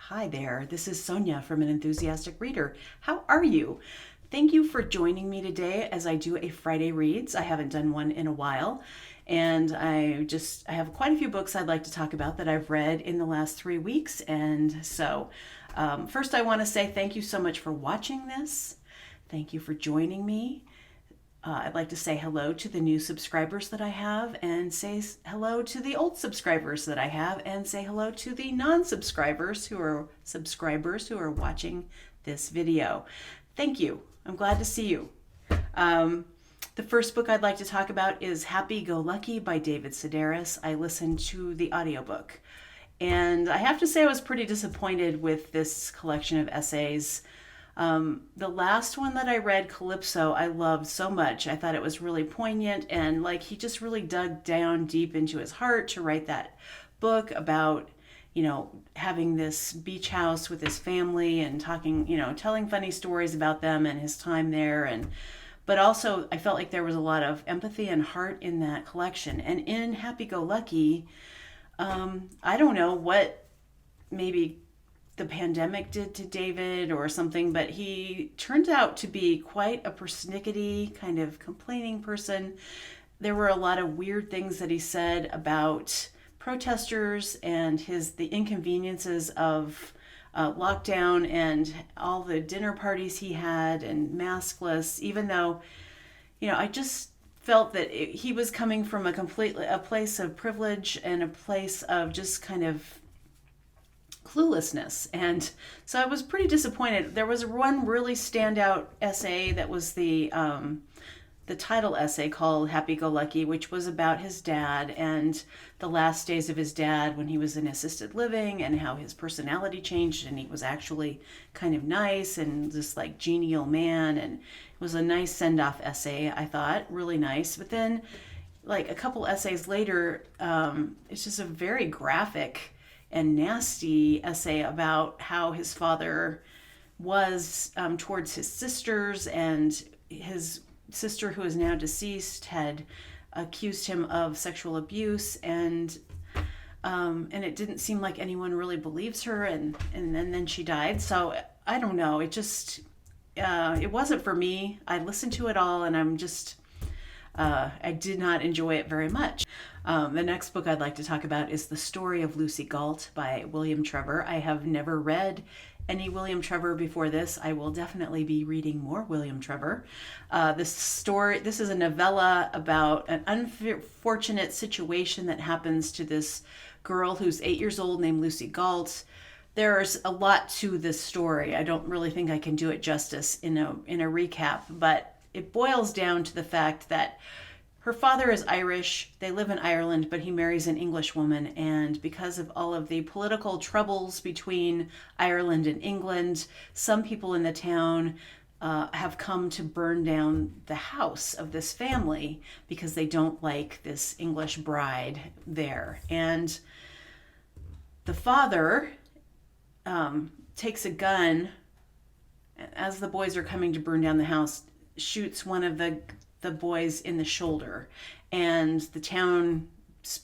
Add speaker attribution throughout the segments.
Speaker 1: Hi there, this is Sonia from An Enthusiastic Reader. How are you? Thank you for joining me today as I do a Friday Reads. I haven't done one in a while, and I have quite a few books I'd like to talk about that I've read in the last 3 weeks. And so, first I want to say thank you so much for watching this. Thank you for joining me. I'd like to say hello to the new subscribers that I have, and say hello to the old subscribers that I have, and say hello to the non-subscribers who are watching this video. Thank you. I'm glad to see you. The first book I'd like to talk about is Happy Go Lucky by David Sedaris. I listened to the audiobook, and I have to say I was pretty disappointed with this collection of essays. The last one that I read, Calypso, I loved so much. I thought it was really poignant, and he just really dug down deep into his heart to write that book about, having this beach house with his family and talking, telling funny stories about them and his time there. But also I felt like there was a lot of empathy and heart in that collection. And in Happy Go Lucky, I don't know what maybe the pandemic did to David or something, but he turned out to be quite a persnickety, kind of complaining person. There were a lot of weird things that he said about protesters and the inconveniences of lockdown and all the dinner parties he had and maskless, even though, I just felt that he was coming from a place of privilege and a place of just kind of cluelessness. And so I was pretty disappointed. There was one really standout essay that was the title essay called Happy Go Lucky, which was about his dad and the last days of his dad when he was in assisted living and how his personality changed, and he was actually kind of nice and this genial man. And it was a nice send-off essay, I thought, really nice. But then a couple essays later, it's just a very graphic and nasty essay about how his father was towards his sisters, and his sister, who is now deceased, had accused him of sexual abuse, and it didn't seem like anyone really believes her, and then she died. So I don't know, it just it wasn't for me. I listened to it all, and I did not enjoy it very much. The next book I'd like to talk about is The Story of Lucy Gault by William Trevor. I have never read any William Trevor before this. I will definitely be reading more William Trevor. This is a novella about an unfortunate situation that happens to this girl who's 8 years old named Lucy Gault. There's a lot to this story. I don't really think I can do it justice in a recap, but it boils down to the fact that her father is Irish. They live in Ireland, but he marries an English woman. And because of all of the political troubles between Ireland and England, some people in the town have come to burn down the house of this family because they don't like this English bride there. And the father takes a gun as the boys are coming to burn down the house, shoots one of the boys in the shoulder, and the town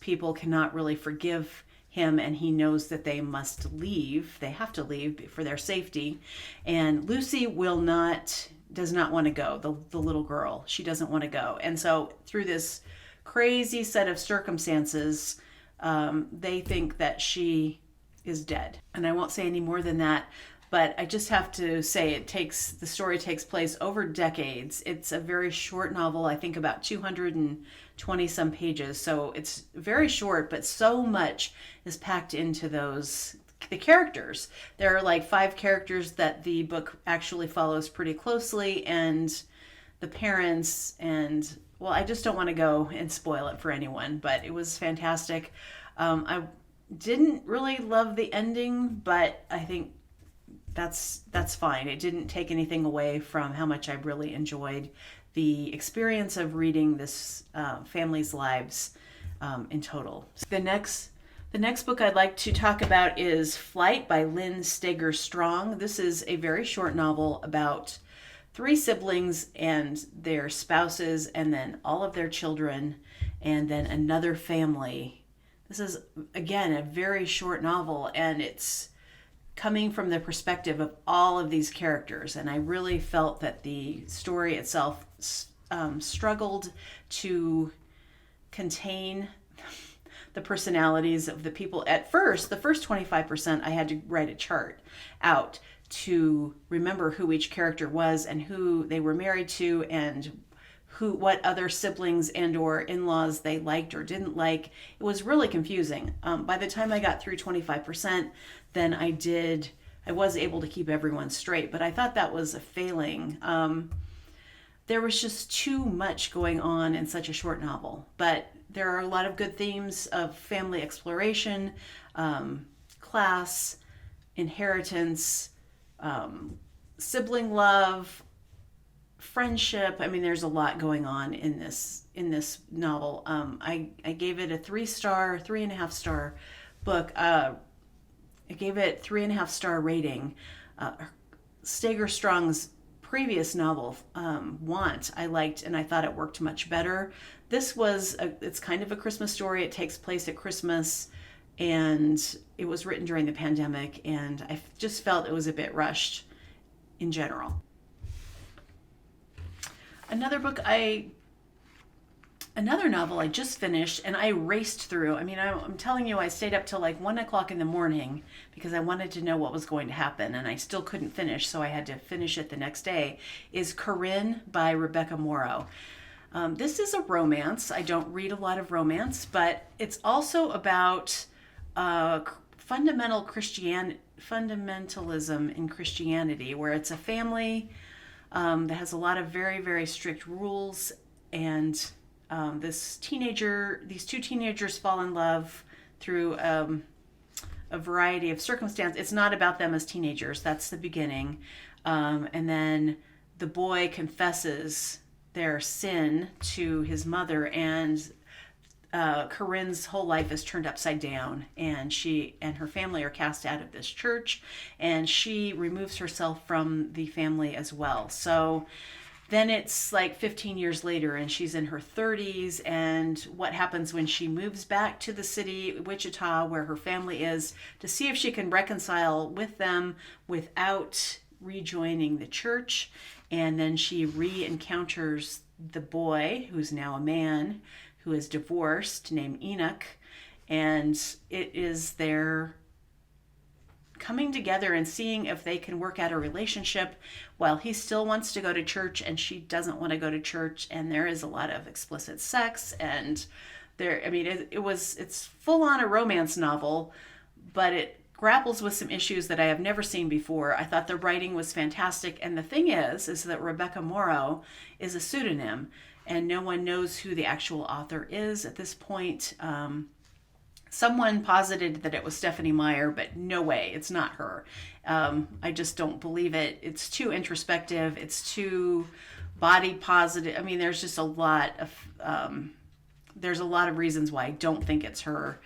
Speaker 1: people cannot really forgive him, and he knows that they must leave. They have to leave for their safety, and Lucy does not want to go. The little girl, she doesn't want to go. And so through this crazy set of circumstances, they think that she is dead. And I won't say any more than that, but I just have to say the story takes place over decades. It's a very short novel, I think about 220 some pages. So it's very short, but so much is packed into the characters. There are 5 characters that the book actually follows pretty closely, and the parents, and I just don't want to go and spoil it for anyone, but it was fantastic. I didn't really love the ending, but I think that's fine. It didn't take anything away from how much I really enjoyed the experience of reading this family's lives in total. The next book I'd like to talk about is Flight by Lynn Steger Strong. This is a very short novel about 3 siblings and their spouses, and then all of their children, and then another family. This is, again, a very short novel, and it's coming from the perspective of all of these characters. And I really felt that the story itself struggled to contain the personalities of the people. At first, the first 25%, I had to write a chart out to remember who each character was and who they were married to and what other siblings and or in-laws they liked or didn't like. It was really confusing. By the time I got through 25%, then I was able to keep everyone straight, but I thought that was a failing. There was just too much going on in such a short novel, but there are a lot of good themes of family exploration, class, inheritance, sibling love, friendship. I mean, there's a lot going on in this novel. I gave it a 3.5 star book. I gave it 3.5 star rating. Steger Strong's previous novel, Want, I liked, and I thought it worked much better. This it's kind of a Christmas story. It takes place at Christmas, and it was written during the pandemic, and I just felt it was a bit rushed in general. Another novel I just finished, and I raced through. I mean, I'm telling you, I stayed up till like 1 o'clock in the morning because I wanted to know what was going to happen, and I still couldn't finish, so I had to finish it the next day, is Corinne by Rebecca Morrow. This is a romance. I don't read a lot of romance, but it's also about fundamentalism in Christianity, where it's a family that has a lot of very, very strict rules, and these two teenagers fall in love through a variety of circumstances. It's not about them as teenagers. That's the beginning. And then the boy confesses their sin to his mother, and Corinne's whole life is turned upside down, and she and her family are cast out of this church, and she removes herself from the family as well. So then it's like 15 years later, and she's in her 30s, and what happens when she moves back to the city, Wichita, where her family is, to see if she can reconcile with them without rejoining the church. And then she re-encounters the boy, who's now a man, who is divorced, named Enoch, and it is their coming together and seeing if they can work out a relationship while he still wants to go to church and she doesn't want to go to church, and there is a lot of explicit sex, and it's full on a romance novel, but it grapples with some issues that I have never seen before. I thought the writing was fantastic, and the thing is that Rebecca Morrow is a pseudonym, and no one knows who the actual author is at this point. Someone posited that it was Stephanie Meyer, but no way, it's not her. I just don't believe it. It's too introspective. It's too body positive. I mean, there's just a lot of reasons why I don't think it's her.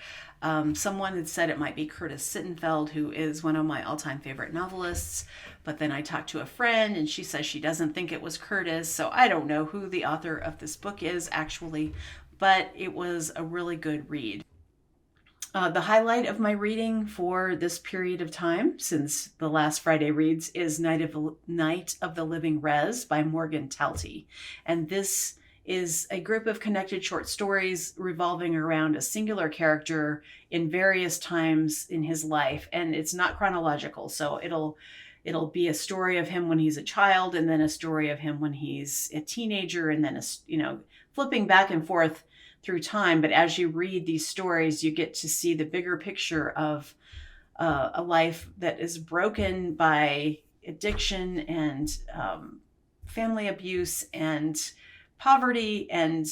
Speaker 1: Someone had said it might be Curtis Sittenfeld, who is one of my all-time favorite novelists, but then I talked to a friend and she says she doesn't think it was Curtis, so I don't know who the author of this book is actually, but it was a really good read. The highlight of my reading for this period of time, since the last Friday reads, is Night of the Living Rez by Morgan Talty. And this is a group of connected short stories revolving around a singular character in various times in his life. And it's not chronological, so it'll be a story of him when he's a child, and then a story of him when he's a teenager, and then flipping back and forth through time. But as you read these stories, you get to see the bigger picture of a life that is broken by addiction and family abuse and poverty and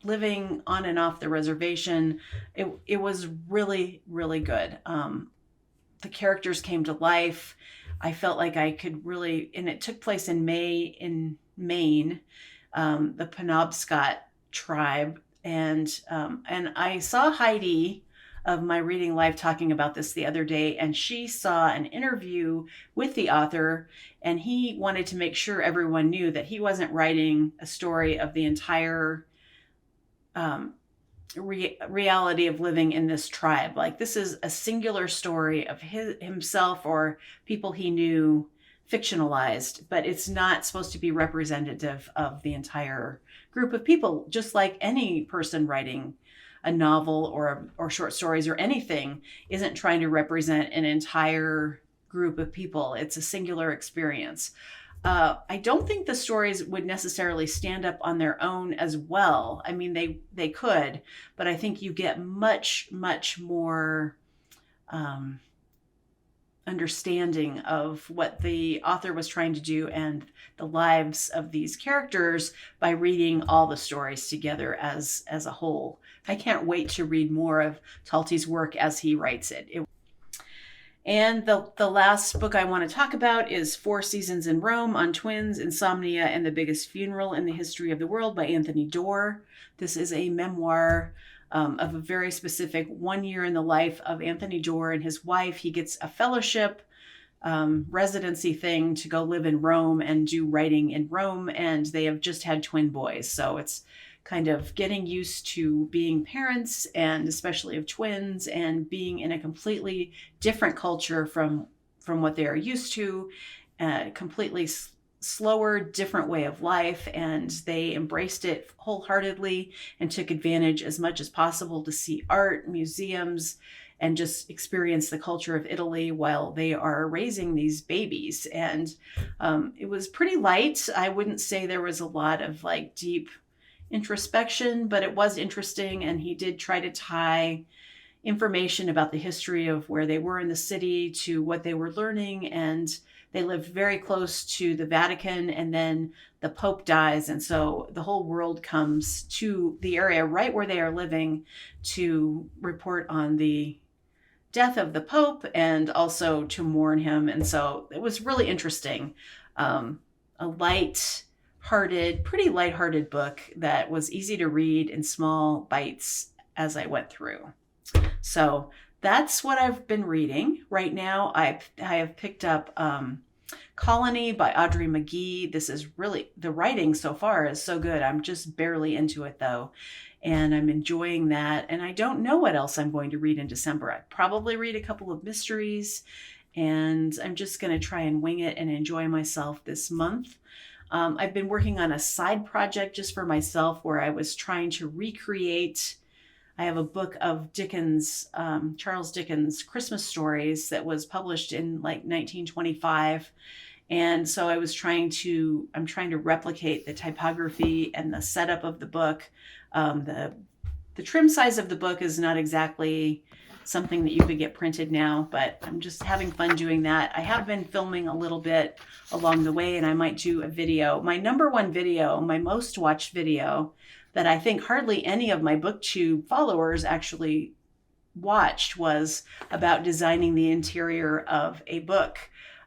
Speaker 1: living on and off the reservation. It was really, really good. The characters came to life. I felt like I could really, and it took place in Maine, the Penobscot tribe. And I saw Heidi of My Reading Life talking about this the other day, and she saw an interview with the author, and he wanted to make sure everyone knew that he wasn't writing a story of the entire reality of living in this tribe. Like, this is a singular story of himself or people he knew, fictionalized, but it's not supposed to be representative of the entire group of people. Just like any person writing a novel or short stories or anything isn't trying to represent an entire group of people. It's a singular experience. I don't think the stories would necessarily stand up on their own as well. I mean, they could, but I think you get much, much more understanding of what the author was trying to do and the lives of these characters by reading all the stories together as a whole. I can't wait to read more of Talty's work as he writes it. And the last book I want to talk about is 4 Seasons in Rome on Twins, Insomnia, and the Biggest Funeral in the History of the World by Anthony Doerr. This is a memoir of a very specific 1 year in the life of Anthony Doerr and his wife. He gets a fellowship residency thing to go live in Rome and do writing in Rome, and they have just had twin boys. So it's kind of getting used to being parents, and especially of twins, and being in a completely different culture from what they are used to, completely slower, different way of life. And they embraced it wholeheartedly and took advantage as much as possible to see art, museums, and just experience the culture of Italy while they are raising these babies. And it was pretty light. I wouldn't say there was a lot of like deep introspection, but it was interesting. And he did try to tie information about the history of where they were in the city to what they were learning. And they lived very close to the Vatican, and then the Pope dies. And so the whole world comes to the area right where they are living to report on the death of the Pope and also to mourn him. And so it was really interesting. A pretty lighthearted book that was easy to read in small bites as I went through. So that's what I've been reading. Right now, I have picked up Colony by Audrey McGee. This is really, the writing so far is so good. I'm just barely into it though, and I'm enjoying that. And I don't know what else I'm going to read in December. I'd probably read a couple of mysteries, and I'm just going to try and wing it and enjoy myself this month. I've been working on a side project just for myself where I was trying to recreate. I have a book of Dickens, Charles Dickens' Christmas stories that was published in like 1925. And so I'm trying to replicate the typography and the setup of the book. The trim size of the book is not exactly something that you could get printed now, but I'm just having fun doing that. I have been filming a little bit along the way, and I might do a video. My number one video, my most watched video that I think hardly any of my BookTube followers actually watched, was about designing the interior of a book.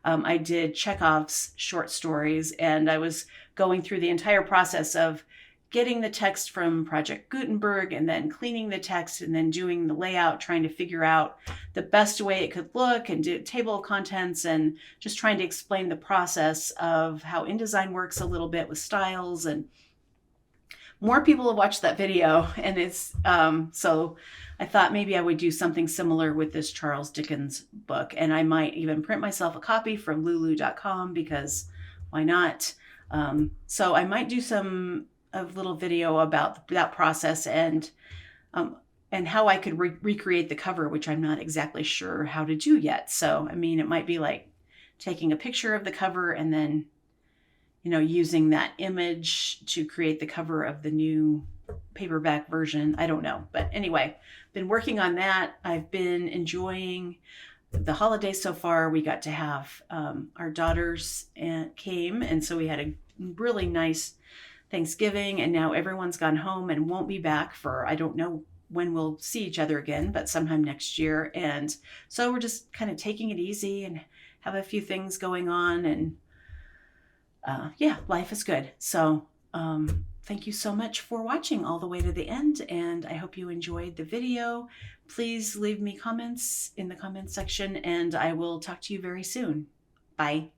Speaker 1: I did Chekhov's short stories, and I was going through the entire process of getting the text from Project Gutenberg and then cleaning the text and then doing the layout, trying to figure out the best way it could look, and do table of contents, and just trying to explain the process of how InDesign works a little bit with styles. And more people have watched that video, and it's so I thought maybe I would do something similar with this Charles Dickens book, and I might even print myself a copy from lulu.com, because why not? So I might do a little video about that process and how I could recreate the cover, which I'm not exactly sure how to do yet. So, I mean, it might be like taking a picture of the cover and then, using that image to create the cover of the new paperback version. I don't know. But anyway, been working on that. I've been enjoying the holidays so far. We got to have our daughters came, and so we had a really nice Thanksgiving, and now everyone's gone home and won't be back for, I don't know when we'll see each other again, but sometime next year. And so we're just kind of taking it easy and have a few things going on, and life is good. So thank you so much for watching all the way to the end, and I hope you enjoyed the video. Please leave me comments in the comments section, and I will talk to you very soon. Bye.